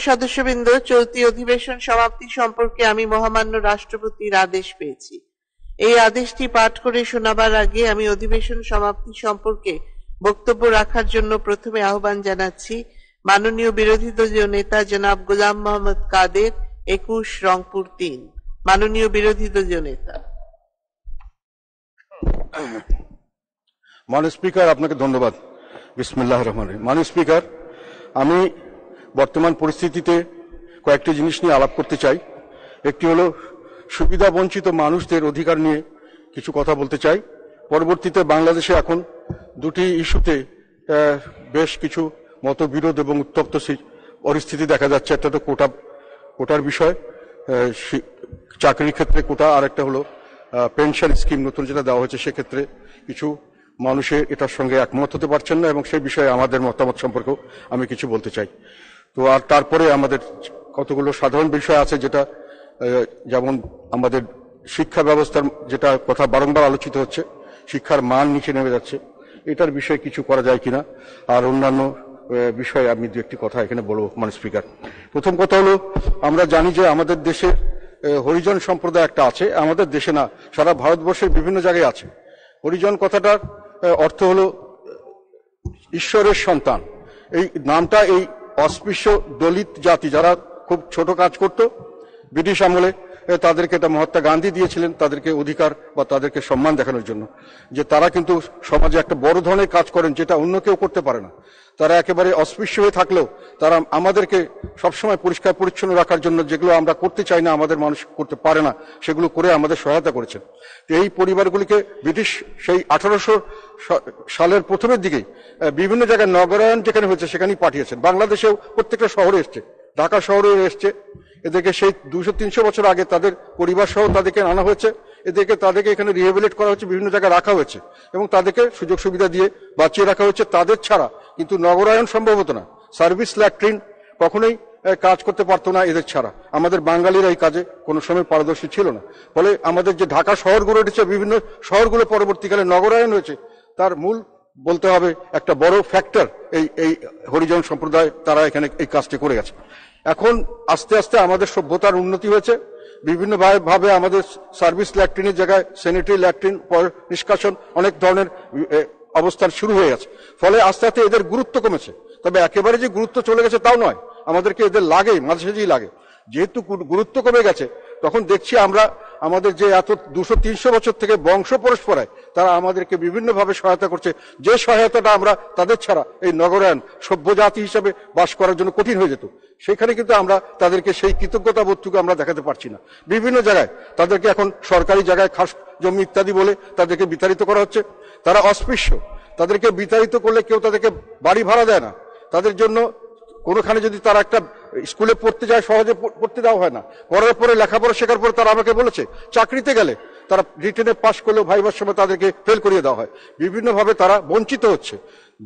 সদস্যবৃন্দ, চলতি অধিবেশন সমাপ্তি সম্পর্কে আমি মহামান্য রাষ্ট্রপতির আদেশ পেয়েছি। এই আদেশটি পাঠ করে শোনাবার আগে আমি অধিবেশন সমাপ্তি সম্পর্কে বক্তব্য রাখার জন্য প্রথমে আহ্বান জানাচ্ছি মাননীয় বিরোধী দলীয় নেতা জনাব গোলাম মোহাম্মদ কাদের, 21 রংপুর 3। মাননীয় বিরোধী দলীয় নেতা। মাননীয় স্পিকার, আপনাকে ধন্যবাদ। বিসমিল্লাহির রহমানির রহিম। মাননীয় স্পিকার, আমি বর্তমান পরিস্থিতিতে কয়েকটি জিনিস নিয়ে আলাপ করতে চাই। একটি হলো সুবিধা বঞ্চিত মানুষদের অধিকার নিয়ে কিছু কথা বলতে চাই। পরবর্তীতে বাংলাদেশে এখন দুটি ইস্যুতে বেশ কিছু মতবিরোধ এবং উত্তপ্ত পরিস্থিতি দেখা যাচ্ছে। একটা তো কোটার বিষয়, চাকরির ক্ষেত্রে কোটা, আর একটা হলো পেনশন স্কিম নতুন যেটা দেওয়া হয়েছে, সেক্ষেত্রে কিছু মানুষের এটার সঙ্গে একমত হতে পারছেন না, এবং সেই বিষয়ে আমাদের মতামত সম্পর্কেও আমি কিছু বলতে চাই। তো আর তারপরে আমাদের কতগুলো সাধারণ বিষয় আছে, যেটা যেমন আমাদের শিক্ষা ব্যবস্থার যেটা কথা বারংবার আলোচিত হচ্ছে, শিক্ষার মান নিচে নেমে যাচ্ছে, এটার বিষয়ে কিছু করা যায় কিনা, আর অন্যান্য বিষয়ে আমি দু একটি কথা এখানে বলবো। মাননীয় স্পিকার, প্রথম কথা হলো, আমরা জানি যে আমাদের দেশে হরিজন সম্প্রদায় একটা আছে। আমাদের দেশে না, সারা ভারতবর্ষের বিভিন্ন জায়গায় আছে। হরিজন কথাটার অর্থ হলো ঈশ্বরের সন্তান। এই নামটা এই অস্পৃশ্য দলিত জাতি, যারা খুব ছোট কাজ করত ব্রিটিশ আমলে, তাদেরকে এটা মহাত্মা গান্ধী দিয়েছিলেন তাদেরকে অধিকার বা তাদেরকে সম্মান দেখানোর জন্য, যে তারা কিন্তু সমাজে একটা বড় ধরনের কাজ করেন যেটা অন্য কেউ করতে পারে না। তারা একেবারে অস্পৃশ্য হয়ে থাকলেও তারা আমাদেরকে সবসময় পরিষ্কার পরিচ্ছন্ন রাখার জন্য, যেগুলো আমরা করতে চাই না, আমাদের মানুষ করতে পারে না, সেগুলো করে আমাদের সহায়তা করেছেন। এই পরিবারগুলিকে ব্রিটিশ সেই 1800 সালের প্রথমের দিকেই বিভিন্ন জায়গায় নগরায়ণ যেখানে হয়েছে সেখানেই পাঠিয়েছেন। বাংলাদেশেও প্রত্যেকটা শহরে এসছে, ঢাকা শহরেও এসছে। এদেরকে সেই 200-300 বছর আগে তাদের পরিবার সহ তাদেরকে আনা হয়েছে। তাদেরকে এখানে রিহেবিলিট করা হচ্ছে, বিভিন্ন জায়গায় রাখা হয়েছে, এবং তাদেরকে সুযোগ সুবিধা দিয়ে বাঁচিয়ে রাখা হচ্ছে। তাদের ছাড়া কিন্তু নগরায়ণ সম্ভব হতো না। সার্ভিস ল্যাট্রিন কখনোই কাজ করতে পারতো না এদের ছাড়া। আমাদের বাঙালিরা এই কাজে কোনো সময় পারদর্শী ছিল না। ফলে আমাদের যে ঢাকা শহরগুলো উঠেছে, বিভিন্ন শহরগুলো পরবর্তীকালে নগরায়ণ হয়েছে, তার মূল বলতে হবে একটা বড় ফ্যাক্টর এই হরিজন সম্প্রদায়, তারা এখানে এই কাজটি করে গেছে। এখন আস্তে আস্তে আমাদের সভ্যতার উন্নতি হয়েছে। বিভিন্ন ভাবে আমাদের সার্ভিস ল্যাট্রিনের জায়গায় স্যানিটারি ল্যাট্রিন, নিষ্কাশন, অনেক ধরনের অবস্থান শুরু হয়ে গেছে। ফলে আস্তে আস্তে এদের গুরুত্ব কমেছে। তবে একেবারে যে গুরুত্ব চলে গেছে তাও নয়, আমাদেরকে এদের লাগে, মাঝে সাঝেই লাগে। যেহেতু গুরুত্ব কমে গেছে, তখন দেখছি আমরা আমাদের যে এত 200-300 বছর থেকে বংশ পরস্পরায় তারা আমাদেরকে বিভিন্নভাবে সহায়তা করছে, যে সহায়তাটা আমরা তাদের ছাড়া এই নগরায়ণ সভ্য জাতি হিসাবে বাস করার জন্য কঠিন হয়ে যেত, সেখানে কিন্তু আমরা তাদেরকে সেই কৃতজ্ঞতা বোধটুকু আমরা দেখাতে পারছি না। বিভিন্ন জায়গায় তাদেরকে এখন সরকারি জায়গায় খাস জমি ইত্যাদি বলে তাদেরকে বিতাড়িত করা হচ্ছে। তারা অস্পৃশ্য, তাদেরকে বিতাড়িত করলে কেউ তাদেরকে বাড়ি ভাড়া দেয় না। তাদের জন্য কোনোখানে যদি তারা একটা স্কুলে পড়তে যায়, সহজে পড়তে দেওয়া হয় না। করার পরে লেখাপড়া শেখার পরে তারা আমাকে বলেছে, চাকরিতে গেলে তারা রিটেনে পাশ করলেও ভাইবার সময় তাদেরকে ফেল করিয়ে দেওয়া হয়। বিভিন্নভাবে তারা বঞ্চিত হচ্ছে।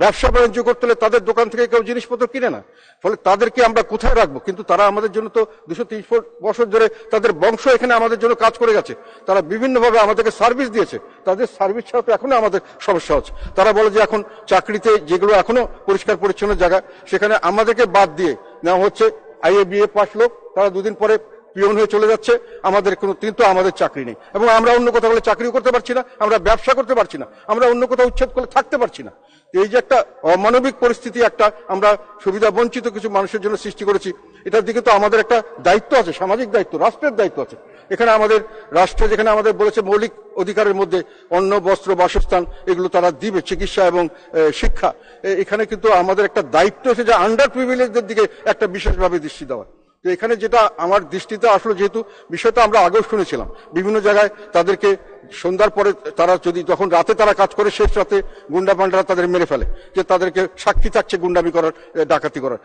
ব্যবসা বাণিজ্য করতে হলে তাদের দোকান থেকে কেউ জিনিসপত্র কিনে না। ফলে তাদেরকে আমরা কোথায় রাখবো? কিন্তু তারা আমাদের জন্য তো 230 বছর ধরে তাদের বংশ এখানে আমাদের জন্য কাজ করে গেছে। তারা বিভিন্নভাবে আমাদেরকে সার্ভিস দিয়েছে। তাদের সার্ভিস ছাড়া তো এখনো আমাদের সমস্যা হচ্ছে। তারা বলে যে এখন চাকরিতে যেগুলো এখনো পরিষ্কার পরিচ্ছন্ন জায়গা, সেখানে আমাদেরকে বাদ দিয়ে নেওয়া হচ্ছে IAA BA পাস লোক, তারা দুদিন পরে পিয়ন হয়ে চলে যাচ্ছে। আমাদের কিন্তু আমাদের চাকরি নেই, এবং আমরা অন্য কোথাও বলে চাকরিও করতে পারছি না, আমরা ব্যবসা করতে পারছি না, আমরা অন্য কোথাও উচ্ছেদ করলে থাকতে পারছি না। এই যে একটা অমানবিক পরিস্থিতি, একটা আমরা সুবিধা বঞ্চিত কিছু মানুষের জন্য সৃষ্টি করেছি, এটার দিকে তো আমাদের একটা দায়িত্ব আছে, সামাজিক দায়িত্ব, রাষ্ট্রের দায়িত্ব আছে। এখানে আমাদের রাষ্ট্র যেখানে আমাদের বলেছে মৌলিক অধিকারের মধ্যে অন্ন, বস্ত্র, বাসস্থান এগুলো তারা দিবে, চিকিৎসা এবং শিক্ষা, এখানে কিন্তু আমাদের একটা দায়িত্ব আছে যে আন্ডার প্রিভিলেজদের দিকে একটা বিশেষভাবে দৃষ্টি দেওয়া। তো এখানে যেটা আমার দৃষ্টিতে আসলো, যেহেতু বিষয়টা আমরা আগেও শুনেছিলাম, বিভিন্ন জায়গায় তাদেরকে সন্ধ্যার পরে তারা যদি যখন রাতে তারা কাজ করে, শেষ রাতে গুন্ডা পান্ডারা তাদের মেরে ফেলে, যে তাদেরকে সাক্ষী থাকছে গুন্ডামি করার, ডাকাতি করার।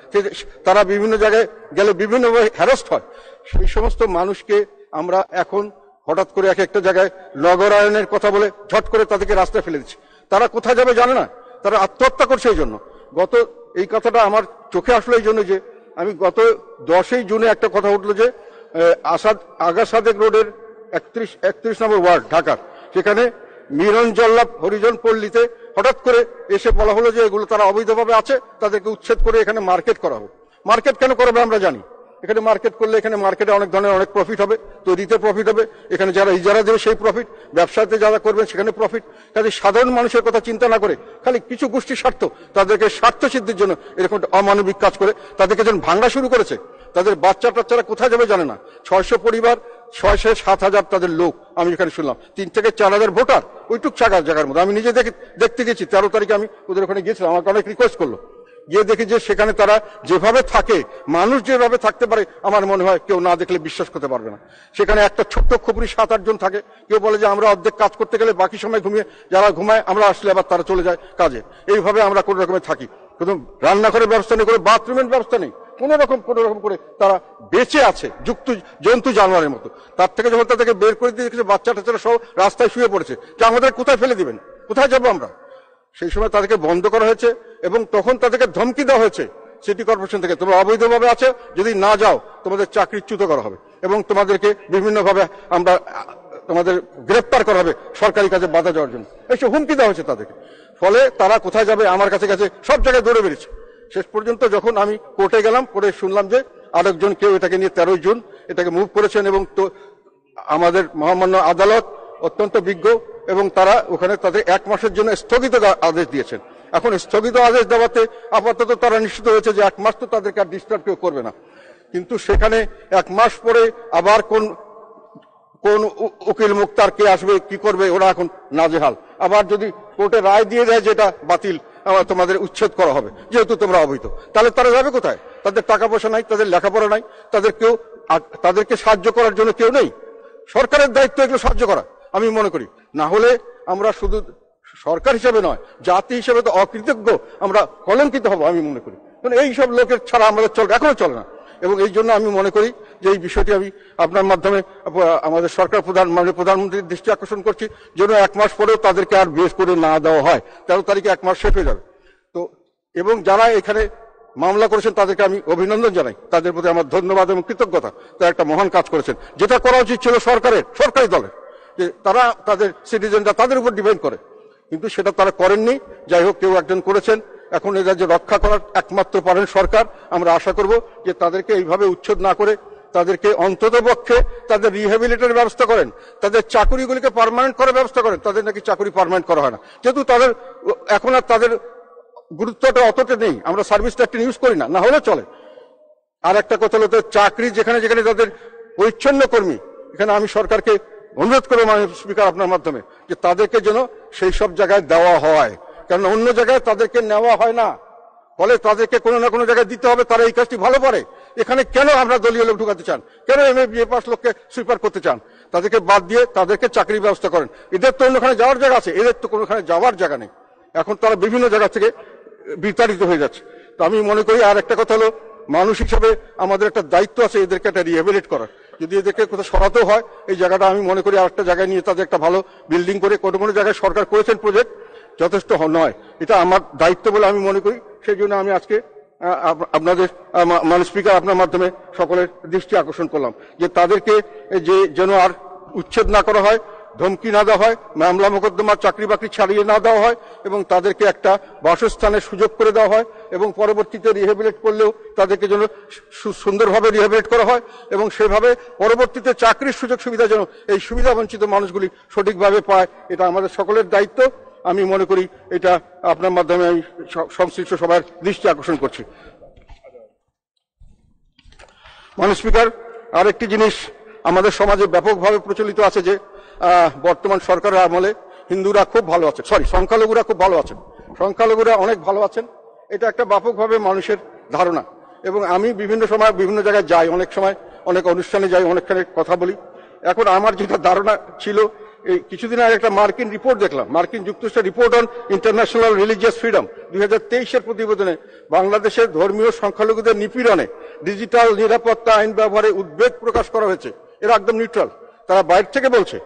তারা বিভিন্ন জায়গায় গেলে বিভিন্নভাবে হ্যারাস্ট হয়। সেই সমস্ত মানুষকে আমরা এখন হঠাৎ করে একটা জায়গায় নগরায়ণের কথা বলে ঝট করে তাদেরকে রাস্তায় ফেলে দিচ্ছে। তারা কোথায় যাবে জানে না, তারা আত্মহত্যা করছে। এই জন্য এই কথাটা আমার চোখে আসলো, এই জন্য যে আমি গত 10ই জুনে একটা কথা উঠলো যে আগা সাদেক রোডের 31 নম্বর ওয়ার্ড ঢাকার, সেখানে মিরন জল্লাভ হরিজন পল্লীতে হঠাৎ করে এসে বলা হলো যে এগুলো তারা অবৈধভাবে আছে, তাদেরকে উচ্ছেদ করে এখানে মার্কেট করা হবে। মার্কেট কেন করবে আমরা জানি, এখানে মার্কেট করলে এখানে মার্কেটে অনেক ধরনের অনেক প্রফিট হবে, তৈরিতে প্রফিট হবে, এখানে যারা ইজারা দেবে সেই প্রফিট, ব্যবসাতে যারা করবেন সেখানে প্রফিট। কাজে সাধারণ মানুষের কথা চিন্তা না করে খালি কিছু গোষ্ঠী স্বার্থ, তাদেরকে স্বার্থ সিদ্ধির জন্য এরকম একটা অমানবিক কাজ করে তাদেরকে যখন ভাঙা শুরু করেছে, তাদের বাচ্চা টাচ্চারা কোথায় যাবে জানে না। 600 পরিবার, 6-7 হাজার তাদের লোক, আমি এখানে শুনলাম 3 থেকে 4 হাজার ভোটার ওইটুক জায়গার মধ্যে। আমি নিজে দেখতে গেছি, 13 তারিখে আমি ওদের ওখানে গিয়েছিলাম, আমাকে অনেক রিকোয়েস্ট করলো, গিয়ে দেখি যে সেখানে তারা যেভাবে থাকে, মানুষ যেভাবে থাকতে পারে আমার মনে হয় কেউ না দেখলে বিশ্বাস করতে পারবে না। সেখানে একটা ছোট্ট খপুরি 7-8 জন থাকে, কেউ বলে যে আমরা অর্ধেক কাজ করতে গেলে বাকি সময় ঘুমিয়ে, যারা ঘুমায় আমরা আসলে আবার তারা চলে যায় কাজে। এইভাবে আমরা কোন রকমে থাকি, কোনো রান্নাঘরের ব্যবস্থা নেই, কোনো বাথরুমের ব্যবস্থা নেই, কোন রকম করে তারা বেঁচে আছে জন্তু জানোয়ারের মতো। তার থেকে যখন তাদেরকে বের করে দিয়ে দেখেছে বাচ্চা টাচ্চারা সব রাস্তায় শুয়ে পড়েছে, যে আমাদের কোথায় ফেলে দিবেন, কোথায় যাবো আমরা। সেই সময় তাদেরকে বন্ধ করা হয়েছে এবং তখন তাদেরকে ধমকি দেওয়া হয়েছে সিটি কর্পোরেশন থেকে, তোমরা অবৈধভাবে আছে, যদি না যাও তোমাদের চাকরিচ্যুত করা হবে এবং তোমাদেরকে বিভিন্নভাবে আমরা তোমাদের গ্রেফতার করা হবে সরকারি কাজে বাধা দেওয়ার জন্য, এইসব হুমকি দেওয়া হয়েছে তাদেরকে। ফলে তারা কোথায় যাবে, আমার কাছে সব জায়গায় দৌড়ে বেরিয়েছে। শেষ পর্যন্ত যখন আমি কোর্টে গেলাম, কোর্টে শুনলাম যে আরেকজন কেউ এটাকে নিয়ে 13 জুন এটাকে মুভ করেছেন এবং তো আমাদের মহামান্য আদালত অত্যন্ত বিজ্ঞ এবং তারা ওখানে তাদের 1 মাসের জন্য স্থগিত আদেশ দিয়েছেন। এখন স্থগিত আদেশ দেওয়াতে আপাতত তারা নিশ্চিত হয়েছে যে 1 মাস তো তাদেরকে আর ডিস্টার্ব কেউ করবে না, কিন্তু সেখানে 1 মাস পরে আবার কোন উকিল মুক্তার কে আসবে, কি করবে, ওরা এখন নাজেহাল। আবার যদি কোর্টে রায় দিয়ে দেয় যেটা বাতিল, তোমাদের উচ্ছেদ করা হবে যেহেতু তোমরা অবৈধ, তাহলে তারা যাবে কোথায়? তাদের টাকা পয়সা নাই, তাদের লেখাপড়া নাই, তাদেরকে সাহায্য করার জন্য কেউ নেই। সরকারের দায়িত্ব এগুলো সাহায্য করা আমি মনে করি। না হলে আমরা শুধু সরকার হিসেবে নয়, জাতি হিসেবে তো অকৃতজ্ঞ, আমরা কলঙ্কিত হব আমি মনে করি। কারণ এইসব লোকের ছাড়া আমাদের এখনো চলে না। এবং এই জন্য আমি মনে করি যে এই বিষয়টি আমি আপনার মাধ্যমে আমাদের সরকার মাননীয় প্রধানমন্ত্রীর দৃষ্টি আকর্ষণ করছি, যেন 1 মাস পরেও তাদেরকে আর বেশ করে না দেওয়া হয়। 13 তারিখে 1 মাস শেষ হয়ে যাবে তো। এবং যারা এখানে মামলা করেছেন তাদেরকে আমি অভিনন্দন জানাই, তাদের প্রতি আমার ধন্যবাদ এবং কৃতজ্ঞতা। তারা একটা মহান কাজ করেছেন, যেটা করা উচিত ছিল সরকারি দলের, যে তারা তাদের সিটিজেনরা তাদের উপর ডিপেন্ড করে, কিন্তু সেটা তারা করেননি। যাই হোক, কেউ একজন করেছেন। এখন এই রাজ্যে রক্ষা করার একমাত্র পারেন সরকার। আমরা আশা করব যে তাদেরকে এইভাবে উচ্ছেদ না করে তাদেরকে অন্তত পক্ষে তাদের রিহ্যাবিলিটের ব্যবস্থা করেন, তাদের চাকুরিগুলিকে পার্মানেন্ট করার ব্যবস্থা করেন। তাদের নাকি চাকুরি পার্মানেন্ট করা হয় না, যেহেতু তাদের এখন আর তাদের গুরুত্বটা অতটা নেই, আমরা সার্ভিসটা একটা ইউজ করি না, না হলে চলে। আর একটা কথা হলো, চাকরি যেখানে তাদের পরিচ্ছন্ন কর্মী, এখানে আমি সরকারকে অনুরোধ করবো মাননীয় স্পিকার আপনার মাধ্যমে, যে তাদেরকে যেন সেই সব জায়গায় দেওয়া হয়, কারণ অন্য জায়গায় তাদেরকে নেওয়া হয় না। ফলে তাদেরকে কোনো না কোনো জায়গায় দিতে হবে, তারা এই কাজটি ভালো পারে। এখানে কেন আমরা দলীয় লোক ঢুকাতে চান, কেন MA BA পাস লোককে সুইপার করতে চান? তাদেরকে বাদ দিয়ে তাদেরকে চাকরির ব্যবস্থা করেন। এদের তো অন্যখানে যাওয়ার জায়গা আছে, এদের তো কোনোখানে যাওয়ার জায়গা নেই। এখন তারা বিভিন্ন জায়গা থেকে বিতাড়িত হয়ে যাচ্ছে। তো আমি মনে করি, আর একটা কথা হলো, মানুষ হিসেবে আমাদের একটা দায়িত্ব আছে এদেরকে একটা রিহ্যাবিলিট করার। যদি এদেরকে কোথাও সরাতেও হয়, এই জায়গাটা আমি মনে করি আরেকটা জায়গায় নিয়ে তাদের একটা ভালো বিল্ডিং করে, কোনো জায়গায় সরকার করেছেন প্রজেক্ট, যথেষ্ট নয়। এটা আমার দায়িত্ব বলে আমি মনে করি। সেই জন্য আমি আজকে আপনাদের মাননীয় স্পিকার আপনার মাধ্যমে সকলের দৃষ্টি আকর্ষণ করলাম যে তাদেরকে যেন আর উচ্ছেদ না করা হয়, ধমকি না দেওয়া হয়, মামলা মোকদ্দমা চাকরি বাকরি ছাড়িয়ে না দেওয়া হয়, এবং তাদেরকে একটা বাসস্থানের সুযোগ করে দেওয়া হয়, এবং পরবর্তীতে রিহ্যাবিলিট করলেও তাদেরকে যেন সুন্দরভাবে রিহ্যাবিলিট করা হয়, এবং সেভাবে পরবর্তীতে চাকরির সুযোগ সুবিধা যেন এই সুবিধা বঞ্চিত মানুষগুলি সঠিকভাবে পায়। এটা আমাদের সকলের দায়িত্ব। আমি মনে করি এটা আপনার মাধ্যমে আমি সংশ্লিষ্ট সবার দৃষ্টি আকর্ষণ করছি। মাননীয় স্পিকার, আরেকটি জিনিস আমাদের সমাজে ব্যাপকভাবে প্রচলিত আছে যে বর্তমান সরকারের আমলে হিন্দুরা খুব ভালো আছে, সংখ্যালঘুরা খুব ভালো আছেন, সংখ্যালঘুরা অনেক ভালো আছেন। এটা একটা ব্যাপকভাবে মানুষের ধারণা। এবং আমি বিভিন্ন সময় বিভিন্ন জায়গায় যাই, অনেক সময় অনেক অনুষ্ঠানে যাই, অনেকখানে কথা বলি। এখন আমার যেটা ধারণা ছিল, এই কিছুদিন আগে একটা মার্কিন রিপোর্ট দেখলাম, মার্কিন যুক্তরাষ্ট্রের report on international religious freedom 2023-এর প্রতিবেদনে বাংলাদেশের ধর্মীয় সংখ্যালঘুদের নিপীড়নে ডিজিটাল নিরাপত্তা আইন ব্যবহারে উদ্বেগ প্রকাশ করা হয়েছে। এরা একদম নিউট্রাল, তারা বাইরে থেকে বলছে,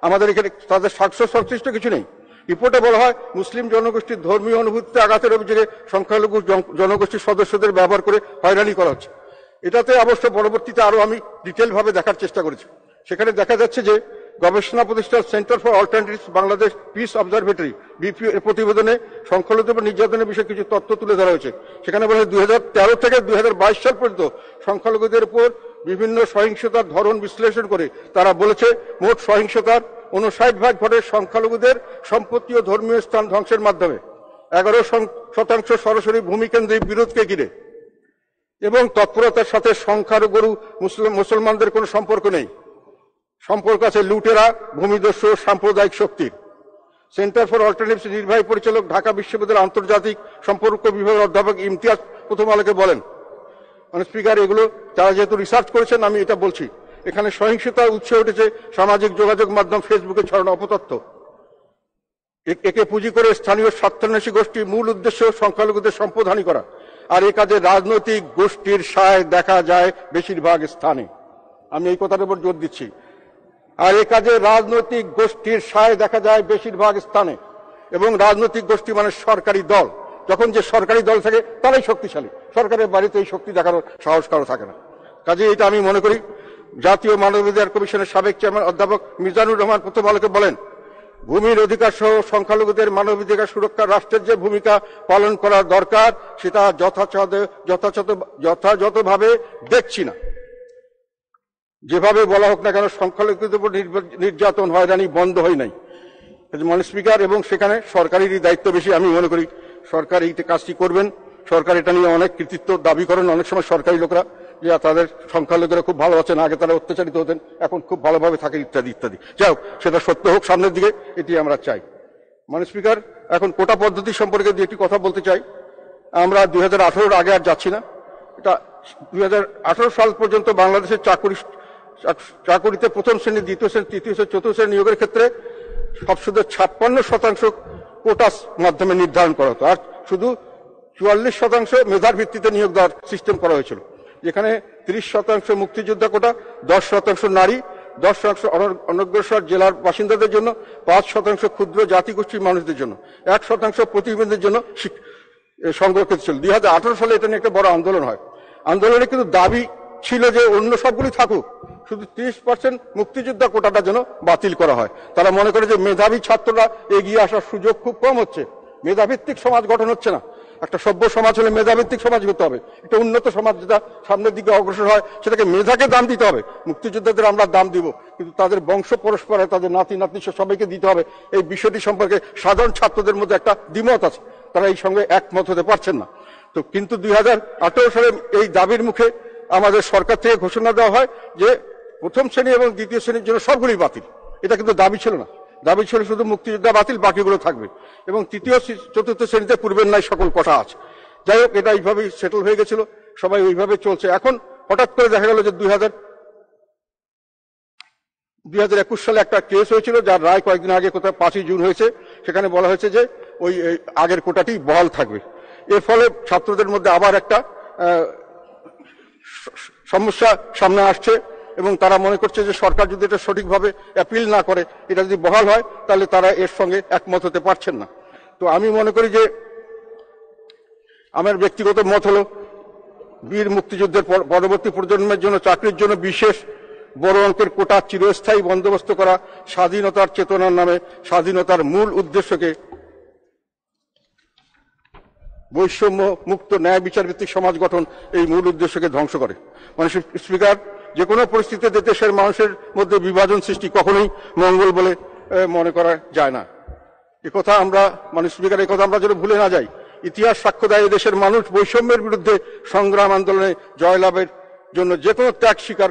আমাদের এখানে তাদের স্বার্থ সংশ্লিষ্ট কিছু নেই। রিপোর্টে বলা হয়, মুসলিম জনগোষ্ঠীর ধর্মীয় অনুভূতিতে আঘাতের অভিযোগে সংখ্যালঘু জনগোষ্ঠীর সদস্যদের ব্যবহার করে হয়রানি করা হচ্ছে। এটাতে অবশ্য পরবর্তীতে আরো আমি ডিটেল ভাবে দেখার চেষ্টা করেছি। সেখানে দেখা যাচ্ছে যে গবেষণা প্রতিষ্ঠান centre for alternatives Bangladesh piece observatory BPO এর প্রতিবেদনে সংখ্যালঘুদের উপর নির্যাতনের বিষয়ে কিছু তথ্য তুলে ধরা হয়েছে। সেখানে বলা হয় 2013 থেকে 2022 সাল পর্যন্ত সংখ্যালঘুদের উপর বিভিন্ন সহিংসতার ধরন বিশ্লেষণ করে তারা বলেছে মোট সহিংসতার 59% ঘটে সংখ্যালঘুদের সম্পত্তি ও ধর্মীয় স্থান ধ্বংসের মাধ্যমে, 11% সরাসরি ভূমিকেন্দ্রিক বিরোধকে ঘিরে, এবং তৎপরতার সাথে সংখ্যালঘু মুসলমানদের কোনো সম্পর্ক নেই। সম্পর্ক আছে লুটেরা, ভূমিদস্যু, সাম্প্রদায়িক শক্তির। সেন্টার ফর অল্টারনেটিভস নির্বাহী পরিচালক, ঢাকা বিশ্ববিদ্যালয়ের আন্তর্জাতিক সম্পর্ক বিভাগের অধ্যাপক ইমতিয়াজ প্রথম আলোকে বলেন, মানে স্পিকার, এগুলো তারা যেহেতু রিসার্চ করেছেন আমি এটা বলছি, এখানে সহিংসতার উৎস উঠেছে সামাজিক যোগাযোগ মাধ্যম ফেসবুকে ছড়ানো অপতথ্য। একে পুঁজি করে স্থানীয় স্বার্থান্বেষী গোষ্ঠীর মূল উদ্দেশ্য সংখ্যালঘুদের সম্পদহানি করা। আর এই কাজে রাজনৈতিক গোষ্ঠীর সায় দেখা যায় বেশিরভাগ স্থানে। আমি এই কথার উপর জোর দিচ্ছি। আর এই কাজে রাজনৈতিক গোষ্ঠীর সায় দেখা যায় বেশিরভাগ স্থানে, এবং রাজনৈতিক গোষ্ঠী মানে সরকারি দল। যখন যে সরকারি দল থাকে তারাই শক্তিশালী, সরকারের বাড়িতে এই শক্তি দেখানোর সাহস কারো থাকে না। কাজে এটা আমি মনে করি জাতীয় মানবাধিকার কমিশনের সাবেক চেয়ারম্যান অধ্যাপক মিজানুর রহমান প্রথম আলোকে বলেন, ভূমির অধিকার সহ সংখ্যালঘুদের মানবাধিকার সুরক্ষা রাষ্ট্রের যে ভূমিকা পালন করা দরকার সেটা যথাযথভাবে দেখছি না। যেভাবে বলা হোক না কেন সংখ্যালঘুদের উপর নির্যাতন হয়রানি বন্ধ হয় নাই। মাননীয় স্পিকার, এবং সেখানে সরকারেরই দায়িত্ব বেশি। আমি মনে করি সরকার এই কাজটি করবেন। সরকার এটা নিয়ে অনেক কৃতিত্ব দাবি করেন অনেক সময় সরকারি লোকরা, যে তাদের সংখ্যালঘুরা খুব ভালো আছেন, আগে তারা অত্যাচারিত হতেন, এখন খুব ভালোভাবে থাকে, ইত্যাদি ইত্যাদি। যাই হোক, সেটা সত্য হোক সামনের দিকে, এটি আমরা চাই। মাননীয় স্পিকার, এখন কোটা পদ্ধতি সম্পর্কে দু একটি কথা বলতে চাই। আমরা 2018 আগে আর যাচ্ছি না। এটা 2018 সাল পর্যন্ত বাংলাদেশের চাকুরিতে প্রথম শ্রেণী, দ্বিতীয় শ্রেণী, তৃতীয় শ্রেণী, চতুর্থ শ্রেণী নিয়োগের ক্ষেত্রে শুধু 56% কোটার মাধ্যমে নির্ধারণ করা হতো, আর শুধু 44% মেধার ভিত্তিতে নিয়োগ দেওয়ার সিস্টেম করা হয়েছিল। যেখানে 30% মুক্তিযোদ্ধা কোটা, 10% নারী, 10% অনগ্রসর জেলার বাসিন্দাদের জন্য, 5% ক্ষুদ্র জাতিগোষ্ঠীর মানুষদের জন্য, 1% প্রতিবন্ধীদের জন্য সংরক্ষিত ছিল। 2018 সালে এটা নিয়ে একটা বড় আন্দোলন হয়। আন্দোলনে কিন্তু দাবি ছিল যে অন্য সবগুলি থাকুক, শুধু 30% মুক্তিযোদ্ধা কোটাটা যেন বাতিল করা হয়। তারা মনে করে যে মেধাবী ছাত্ররা এগিয়ে আসার সুযোগ খুব কম হচ্ছে, মেধাভিত্তিক সমাজ গঠন হচ্ছে না। একটা সভ্য সমাজ হলে মেধাভিত্তিক সমাজ হতে হবে। একটা উন্নত সমাজ যেটা সামনের দিকে অগ্রসর হয়, সেটাকে মেধাকে দাম দিতে হবে। মুক্তিযোদ্ধাদের আমরা দাম দিব, কিন্তু তাদের বংশ পরস্পরে, তাদের নাতি নাতনি সবাইকে দিতে হবে। এই বিষয়টি সম্পর্কে সাধারণ ছাত্রদের মধ্যে একটা দ্বিমত আছে, তারা এই সঙ্গে একমত হতে পারছেন না। তো কিন্তু 2018 সালে এই দাবির মুখে আমাদের সরকার থেকে ঘোষণা দেওয়া হয় যে প্রথম শ্রেণী এবং দ্বিতীয় শ্রেণীর জন্য সবগুলি বাতিল। এটা কিন্তু দাবি ছিল না, দাবি ছিল শুধু মুক্তিযোদ্ধা বাতিল, বাকিগুলো থাকবে, এবং তৃতীয় চতুর্থ শ্রেণীতে পূর্বের নাই সকল কথা আছে। যাই হোক, এটা এইভাবেই সেটেল হয়ে গেছিল, সবাই ওইভাবে চলছে। এখন হঠাৎ করে দেখা গেল যে 2021 সালে একটা কেস হয়েছিল, যার রায় কয়েকদিন আগে কোথায় 5ই জুন হয়েছে। সেখানে বলা হয়েছে যে ওই আগের কোটাটি বহাল থাকবে। এর ফলে ছাত্রদের মধ্যে আবার একটা সমস্যা সামনে আসছে, এবং তারা মনে করছে যে সরকার যদি এটা সঠিকভাবে অ্যাপিল না করে, এটা যদি বহাল হয়, তাহলে তারা এর সঙ্গে একমত হতে পারছেন না। তো আমি মনে করি যে আমার ব্যক্তিগত মত হলো, বীর মুক্তিযুদ্ধের পরবর্তী প্রজন্মের জন্য চাকরির জন্য বিশেষ বড় অঙ্কের কোটা চিরস্থায়ী বন্দোবস্ত করা, স্বাধীনতার চেতনার নামে স্বাধীনতার মূল উদ্দেশ্যকে, বৈষম্য মুক্ত ন্যায় বিচার ভিত্তিক সমাজ গঠন, এই মূল উদ্দেশ্যকে ধ্বংস করে। মাননীয় স্পিকার, যে কোনো পরিস্থিতিতে দেশের মানুষের মধ্যে বিভাজন সৃষ্টি কখনোই মঙ্গল বলে মনে করা যায় না। একথা আমরা, মাননীয় স্পিকার, এই কথা আমরা যেন ভুলে না যাই। ইতিহাস সাক্ষ্য দেয় দেশের মানুষ বৈষম্যের বিরুদ্ধে সংগ্রাম আন্দোলনে জয়লাভের জন্য যে কোনো ত্যাগ স্বীকার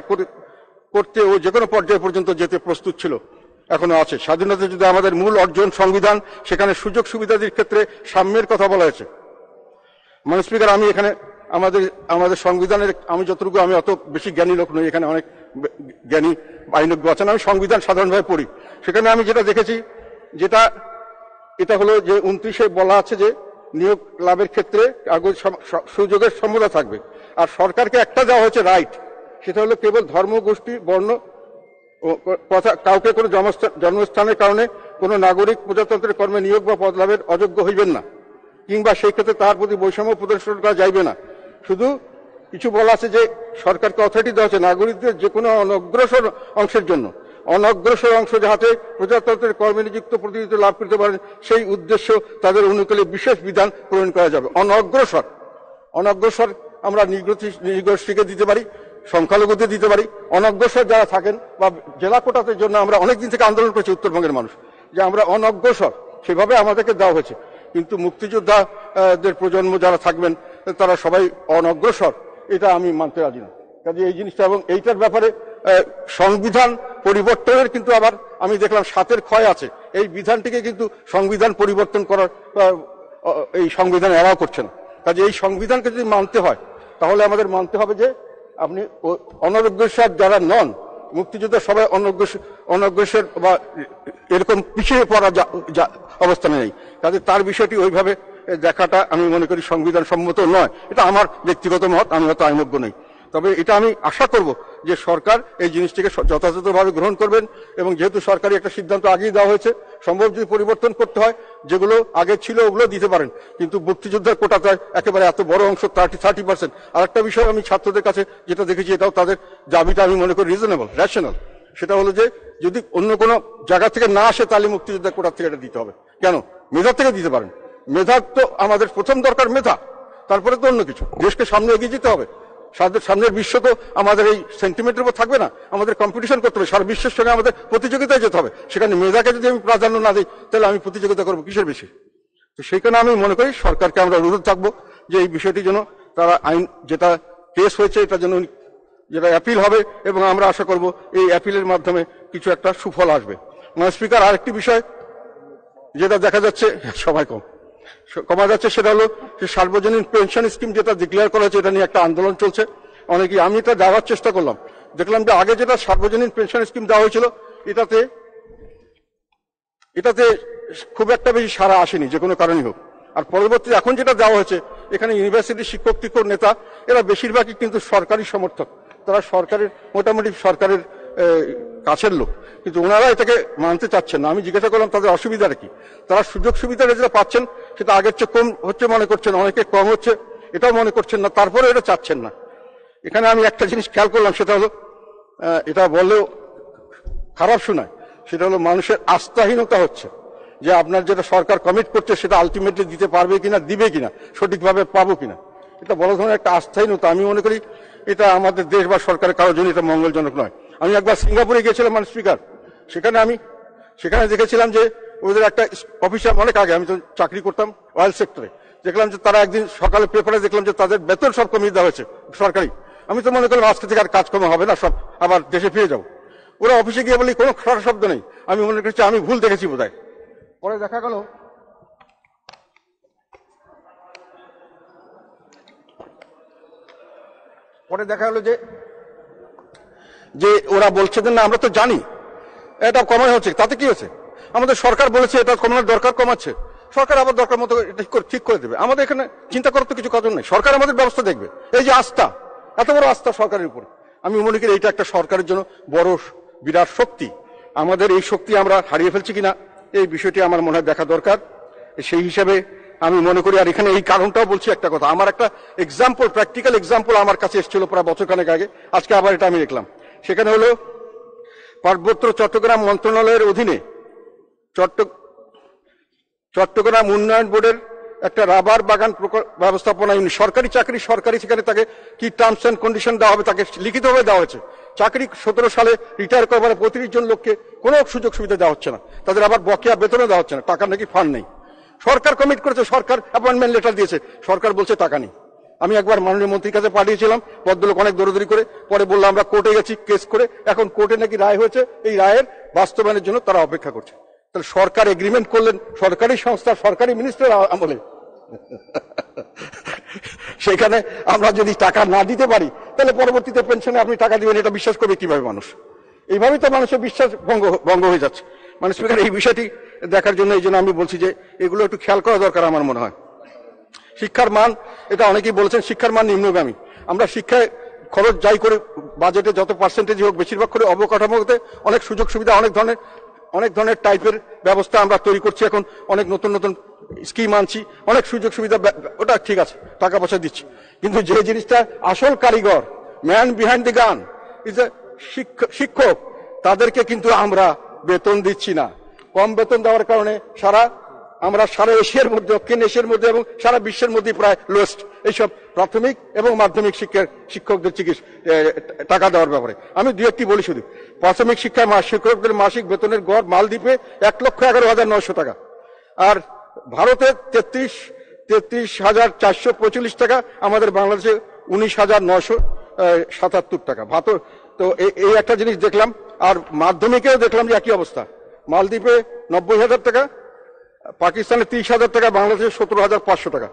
করতে ও যে কোনো পর্যায় পর্যন্ত যেতে প্রস্তুত ছিল, এখনো আছে। স্বাধীনতা যদি আমাদের মূল অর্জন সংবিধান, সেখানে সুযোগ সুবিধাদের ক্ষেত্রে সাম্যের কথা বলা হয়েছে। মাননীয় স্পিকার, আমি এখানে আমাদের সংবিধানের, আমি যতটুকু, আমি অত বেশি জ্ঞানী লোক নই, এখানে অনেক জ্ঞানী আইনজ্ঞ আছেন, আমি সংবিধান সাধারণভাবে পড়ি। সেখানে আমি যেটা দেখেছি, এটা হলো যে 29-এ বলা আছে যে নিয়োগ লাভের ক্ষেত্রে সুযোগের সমতা থাকবে, আর সরকারকে একটা দেওয়া হয়েছে রাইট, সেটা হলো কেবল ধর্ম, গোষ্ঠী, বর্ণ কাউকে কোনো জন্মস্থানের কারণে কোনো নাগরিক প্রজাতন্ত্রের কর্মে নিয়োগ বা পদ লাভের অযোগ্য হইবেন না, কিংবা সেই ক্ষেত্রে তার প্রতি বৈষম্য প্রদর্শন করা যাইবে না। শুধু কিছু বলা আছে যে সরকারকে অথরিটি দেওয়া হচ্ছে নাগরিকদের যে কোনো অনগ্রসর অংশের জন্য অনগ্রসর অংশ যাহাতে প্রজাতন্ত্রের কর্মে নিযুক্ত প্রতিনিধিত্ব লাভ করতে পারেন সেই উদ্দেশ্য তাদের অনুকূলে বিশেষ বিধান প্রণয়ন করা যাবে। অনগ্রসর অনগ্রসর আমরা নৃগোষ্ঠীকে দিতে পারি, সংখ্যালঘুদের দিতে পারি। অনগ্রসর যারা থাকেন বা জেলা কোটাতের জন্য আমরা অনেকদিন থেকে আন্দোলন করছি উত্তরবঙ্গের মানুষ, যে আমরা অনগ্রসর, সেভাবে আমাদেরকে দেওয়া হয়েছে। কিন্তু মুক্তিযোদ্ধাদের প্রজন্ম যারা থাকবেন তারা সবাই অনগ্রসর, এটা আমি মানতে রাজি না। কাজে এই জিনিসটা, এবং এইটার ব্যাপারে সংবিধান পরিবর্তনের কিন্তু আবার আমি দেখলাম 7-এর ক্ষয় আছে। এই বিধানটিকে কিন্তু সংবিধান পরিবর্তন করার এই সংবিধান এলাও করছে না। কাজে এই সংবিধানকে যদি মানতে হয় তাহলে আমাদের মানতে হবে যে আপনি অনগ্রসর যারা নন, মুক্তিযোদ্ধা সবাই অনগ্রসর বা এরকম পিছিয়ে পড়া অবস্থানে নেই। কাজে তার বিষয়টি ওইভাবে দেখাটা আমি মনে করি সংবিধান সম্মত নয়। এটা আমার ব্যক্তিগত মত, আমি হয়তো আইনজ্ঞ নই। তবে এটা আমি আশা করব যে সরকার এই জিনিসটিকে যথাযথভাবে গ্রহণ করবেন, এবং যেহেতু সরকারি একটা সিদ্ধান্ত আগেই দেওয়া হয়েছে, সম্ভব যদি পরিবর্তন করতে হয়, যেগুলো আগে ছিল ওগুলো দিতে পারেন, কিন্তু মুক্তিযোদ্ধার কোটাতে একেবারে এত বড় অংশ 30%। আর একটা বিষয় আমি ছাত্রদের কাছে যেটা দেখেছি, এটাও তাদের দাবিটা আমি মনে করি রিজনেবল, রেশনাল। সেটা হলো যে যদি অন্য কোনো জায়গা থেকে না আসে তাহলে মুক্তিযোদ্ধার কোটা থেকে এটা দিতে হবে। কেন? মেধা থেকে দিতে পারেন। মেধা তো আমাদের প্রথম দরকার, মেধা, তারপরে তো অন্য কিছু। দেশকে সামনে এগিয়ে যেতে হবে। সামনের বিশ্ব তো আমাদের এই সেন্টিমেন্টের উপর থাকবে না, আমাদের কম্পিটিশন করতে হবে, সারা বিশ্বের সঙ্গে আমাদের প্রতিযোগিতায় যেতে হবে। সেখানে মেধাকে যদি আমি প্রাধান্য না দিই তাহলে আমি প্রতিযোগিতা করবো কিসের বেশি? তো সেইখানে আমি মনে করি সরকারকে আমরা অনুরোধ থাকবো যে এই বিষয়টি যেন তারা আইন যেটা কেস হয়েছে এটা যেন যেটা অ্যাপিল হবে, এবং আমরা আশা করব এই অ্যাপিলের মাধ্যমে কিছু একটা সুফল আসবে। স্পিকার, আরেকটি বিষয় যেটা দেখা যাচ্ছে সবাই কমা যাচ্ছে, সেটা হলো যে সার্বজনীন পেনশন স্কিম যেটা ডিক্লেয়ার করা হয়েছে, এটা নিয়ে একটা আন্দোলন চলছে অনেকেই। আমি এটা যাওয়ার চেষ্টা করলাম, দেখলাম যে আগে যেটা সার্বজনীন পেনশন স্কিম দেওয়া হয়েছিল এটাতে খুব একটা বেশি সাড়া আসেনি, যে কোনো কারণেই হোক। আর পরবর্তীতে এখন যেটা দেওয়া হয়েছে, এখানে ইউনিভার্সিটি শিক্ষক টিক্ষক নেতা এরা বেশিরভাগই কিন্তু সরকারি সমর্থক, তারা সরকারের মোটামুটি সরকারের কাছের লোক, কিন্তু ওনারা এটাকে মানতে চাচ্ছেন না। আমি জিজ্ঞাসা করলাম তাদের অসুবিধাটা কি। তারা সুযোগ সুবিধা যেটা পাচ্ছেন সেটা আগের চেয়ে কম হচ্ছে মনে করছেন, অনেকে কম হচ্ছে এটাও মনে করছেন না, তারপরে এটা চাচ্ছেন না। এখানে আমি একটা জিনিস খেয়াল করলাম, সেটা হলো এটা বললেও খারাপ শোনায়, সেটা হলো মানুষের আস্থাহীনতা হচ্ছে, যে আপনার যেটা সরকার কমিট করছে সেটা আলটিমেটলি দিতে পারবে কিনা, দিবে কিনা, সঠিকভাবে পাবো কিনা, এটা বড় ধরনের একটা আস্থাহীনতা। আমি মনে করি এটা আমাদের দেশ বা সরকারের কারোর জন্য এটা মঙ্গলজনক নয়। আমি একবার সিঙ্গাপুরে গিয়েছিলাম স্পিকার, সেখানে দেখেছিলাম যে ওদের একটা অফিসার, অনেক আগে আমি তো চাকরি করতাম অয়েল সেক্টরে, দেখলাম যে তারা একদিন সকালে পেপারে দেখলাম যে তাদের বেতন সব কমিয়ে দেওয়া হয়েছে সরকারি। আমি তো মনে করলাম আজকে থেকে আর কাজকর্ম হবে না, সব আবার দেশে ফিরে যাবো। ওরা অফিসে গিয়ে বলি কোনো খারাপ শব্দ নেই। আমি মনে করছি আমি ভুল দেখেছি বোধহয়। পরে দেখা গেল যে ওরা বলছে যে না আমরা তো জানি এটা কমানো হচ্ছে, তাতে কি হচ্ছে? আমাদের সরকার বলেছে এটা কমানোর দরকার, কমাচ্ছে। সরকার আবার দরকার মতো এটা ঠিক করে দেবে। আমাদের এখানে চিন্তা করার তো কিছু কারণ নেই, সরকার আমাদের ব্যবস্থা দেখবে। এই যে আস্থা, এত বড় আস্থা সরকারের উপর, আমি মনে করি এটা একটা সরকারের জন্য বড় বিরাট শক্তি। আমাদের এই শক্তি আমরা হারিয়ে ফেলছি কিনা এই বিষয়টি আমার মনে হয় দেখা দরকার। সেই হিসাবে আমি মনে করি, আর এখানে এই কারণটাও বলছি একটা কথা, আমার একটা এক্সাম্পল, প্র্যাকটিক্যাল এক্সাম্পল আমার কাছে এসেছিল প্রায় বছরখানেক আগে, আজকে আবার এটা আমি দেখলাম। সেখানে হলো পার্বত্য চট্টগ্রাম মন্ত্রণালয়ের অধীনে চট্টগ্রাম উন্নয়ন বোর্ডের একটা রাবার বাগান ব্যবস্থাপনা ইউনিট, সরকারি চাকরি, সরকারি, সেখানে তাকে কি টার্মস এন্ড কন্ডিশন দেওয়া হবে, তাকে লিখিতভাবে দেওয়া হয়েছে। চাকরি 17 সালে রিটায়ার করবার 35 জন লোককে কোনো সুযোগ সুবিধা দেওয়া হচ্ছে না, তাদের আবার বকেয়া বেতনও দেওয়া হচ্ছে না, টাকার নাকি ফান্ড নেই। সরকার কমিট করেছে, সরকার অ্যাপয়েন্টমেন্ট লেটার দিয়েছে, সরকার বলছে টাকা নেই। আমি একবার মাননীয় মন্ত্রীর কাছে পাঠিয়েছিলাম, ভদ্রলোক অনেক দৌড়দৌড়ি করে, পরে বললাম আমরা কোর্টে গেছি কেস করে, এখন কোর্টে নাকি রায় হয়েছে, এই রায়ের বাস্তবায়নের জন্য তারা অপেক্ষা করছে। তাহলে সরকার এগ্রিমেন্ট করলেন সরকারি সংস্থা, সরকারি মিনিস্টার আমলে, সেখানে আমরা যদি টাকা না দিতে পারি তাহলে পরবর্তীতে পেনশনে আপনি টাকা দিবেন, এটা বিশ্বাস করবে কিভাবে মানুষ? এইভাবেই তো মানুষের বিশ্বাস ভঙ্গ হয়ে যাচ্ছে। মানে স্পিকার, এই বিষয়টি দেখার জন্য এই জন্য আমি বলছি যে এগুলো একটু খেয়াল করা দরকার আমার মনে হয়। শিক্ষার মান, এটা অনেকেই বলেছেন শিক্ষার মান নিম্নগামী। আমরা শিক্ষায় খরচ যাই করে বাজেটে যত পার্সেন্টেজ হোক, বেশিরভাগ করে অবকাঠামোতে অনেক সুযোগ সুবিধা, অনেক ধরনের টাইপের ব্যবস্থা আমরা তৈরি করছি, এখন অনেক নতুন নতুন স্কিম আনছি, অনেক সুযোগ সুবিধা, ওটা ঠিক আছে, টাকা পয়সা দিচ্ছি, কিন্তু যে জিনিসটা আসল কারিগর, ম্যান বিহাইন্ড দি গান ইজ এ শিক্ষক, তাদেরকে কিন্তু আমরা বেতন দিচ্ছি না। কম বেতন দেওয়ার কারণে আমরা সারা এশিয়ার মধ্যে, দক্ষিণ এশিয়ার মধ্যে এবং সারা বিশ্বের মধ্যে প্রায় লোয়েস্ট এইসব প্রাথমিক এবং মাধ্যমিক শিক্ষকদের টাকা দেওয়ার ব্যাপারে। আমি দু একটি বলি শুধু। প্রাথমিক শিক্ষায় শিক্ষকদের মাসিক বেতনের গড় মালদ্বীপে 1,11,900 টাকা, আর ভারতে 33,445 টাকা, আমাদের বাংলাদেশে 19,977 টাকা। তো এই একটা জিনিস দেখলাম। আর মাধ্যমিকেও দেখলাম যে একই অবস্থা। মালদ্বীপে 90,000 টাকা, পাকিস্তানে 30,000 টাকা, বাংলাদেশে 17,500 টাকা।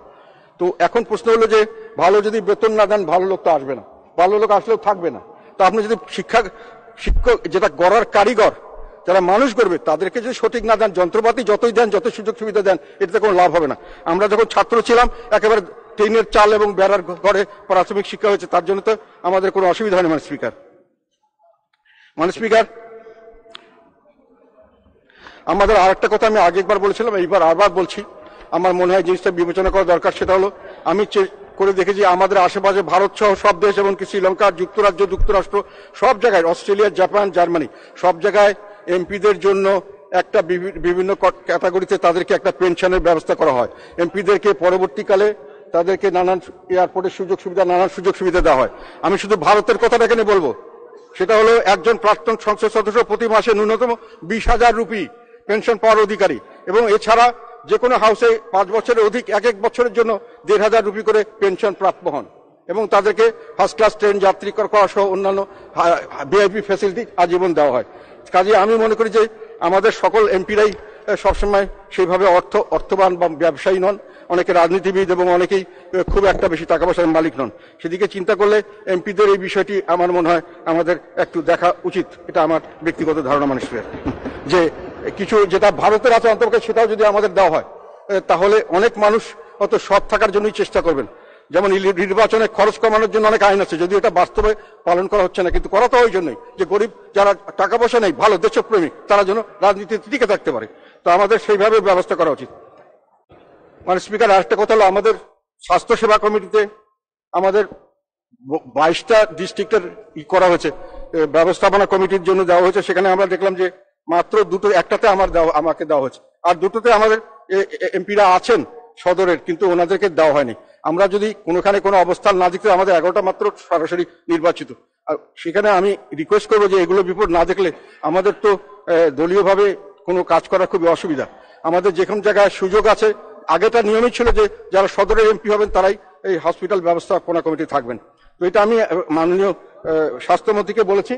তো এখন প্রশ্ন হলো যে ভালো যদি বেতন না দেন ভালো লোক তো আসবে না, ভালো লোক আসলেও থাকবে না। তো আপনি যদি শিক্ষক যেটা গড়ার কারিগর, যারা মানুষ করবে, তাদেরকে যদি সঠিক না দেন, যন্ত্রপাতি যতই দেন, যত সুযোগ সুবিধা দেন, এটাতে কোনো লাভ হবে না। আমরা যখন ছাত্র ছিলাম একেবারে টিনের চাল এবং বেড়ার ঘরে প্রাথমিক শিক্ষা হয়েছে, তার জন্য তো আমাদের কোনো অসুবিধা হয়নি। মানে স্পিকার, আমাদের আর একটা কথা আমি আগে একবার বলেছিলাম, এইবার আবার বলছি, আমার মনে হয় জিনিসটা বিবেচনা করা দরকার। সেটা হলো, আমি করে দেখেছি আমাদের আশেপাশে ভারত সহ সব দেশ, এমনকি শ্রীলঙ্কা, যুক্তরাজ্য, যুক্তরাষ্ট্র, সব জায়গায়, অস্ট্রেলিয়া, জাপান, জার্মানি, সব জায়গায় এমপিদের জন্য একটা বিভিন্ন ক্যাটাগরিতে তাদেরকে একটা পেনশনের ব্যবস্থা করা হয়। এমপিদেরকে পরবর্তীকালে তাদেরকে নানান এয়ারপোর্টের সুযোগ সুবিধা দেওয়া হয়। আমি শুধু ভারতের কথাটা এখানে বলবো, সেটা হলো একজন প্রাক্তন সংসদ সদস্য প্রতি মাসে ন্যূনতম 20,000 রুপি পেনশন পাওয়ার অধিকারী, এবং এছাড়া যে কোনো হাউসে 5 বছরের অধিক এক বছরের জন্য 1,500 রুপি করে পেনশন প্রাপ্য হন, এবং তাদেরকে ফার্স্ট ক্লাস ট্রেন যাত্রী করা সহ অন্যান্য ভিআইপি ফ্যাসিলিটি আজীবন দেওয়া হয়। কাজে আমি মনে করি যে আমাদের সকল এমপিরাই সবসময় সেইভাবে অর্থবান বা ব্যবসায়ী নন, অনেকে রাজনীতিবিদ এবং অনেকেই খুব একটা বেশি টাকা পয়সার মালিক নন। সেদিকে চিন্তা করলে এমপিদের এই বিষয়টি আমার মনে হয় আমাদের একটু দেখা উচিত। এটা আমার ব্যক্তিগত ধারণা মানুষের, যে কিছু যেটা ভারতের আছে অন্তর্গত, সেটাও যদি আমাদের দেওয়া হয় তাহলে অনেক মানুষ অত সৎ থাকার জন্যই চেষ্টা করবেন। যেমন নির্বাচনে খরচ কমানোর জন্য অনেক আইন আছে, যদিও এটা বাস্তবে পালন করা হচ্ছে না, কিন্তু করা তো ওই জন্যই যে গরিব যারা টাকা পয়সা নেই, ভালো দেশপ্রেমী, তারা যেন রাজনীতিতে টিকে থাকতে পারে। তো আমাদের সেইভাবে ব্যবস্থা করা উচিত। মানে স্পিকার, আরেকটা কথা হলো, আমাদের স্বাস্থ্য সেবা কমিটিতে আমাদের 22টা ডিস্ট্রিক্টের করা হয়েছে, ব্যবস্থাপনা কমিটির জন্য দেওয়া হয়েছে। সেখানে আমরা দেখলাম যে মাত্র একটাতে আমাকে দেওয়া হয়েছে, আর দুটোতে আমাদের এমপিরা আছেন সদরের, কিন্তু ওনাদেরকে দেওয়া হয়নি। আমরা যদি কোনোখানে কোনো অবস্থান না দেখতে, আমাদের 11টা মাত্র সরাসরি নির্বাচিত। আর সেখানে আমি রিকোয়েস্ট করবো যে এগুলো রিপোর্ট না দেখলে আমাদের তো দলীয়ভাবে কোনো কাজ করা খুবই অসুবিধা। আমাদের যে কোনো জায়গায় সুযোগ আছে, আগেটা নিয়মই ছিল যে যারা সদরের এমপি হবেন তারাই এই হসপিটাল ব্যবস্থাপনা কমিটি থাকবেন। তো এটা আমি মাননীয় স্বাস্থ্যমন্ত্রীকে বলেছি,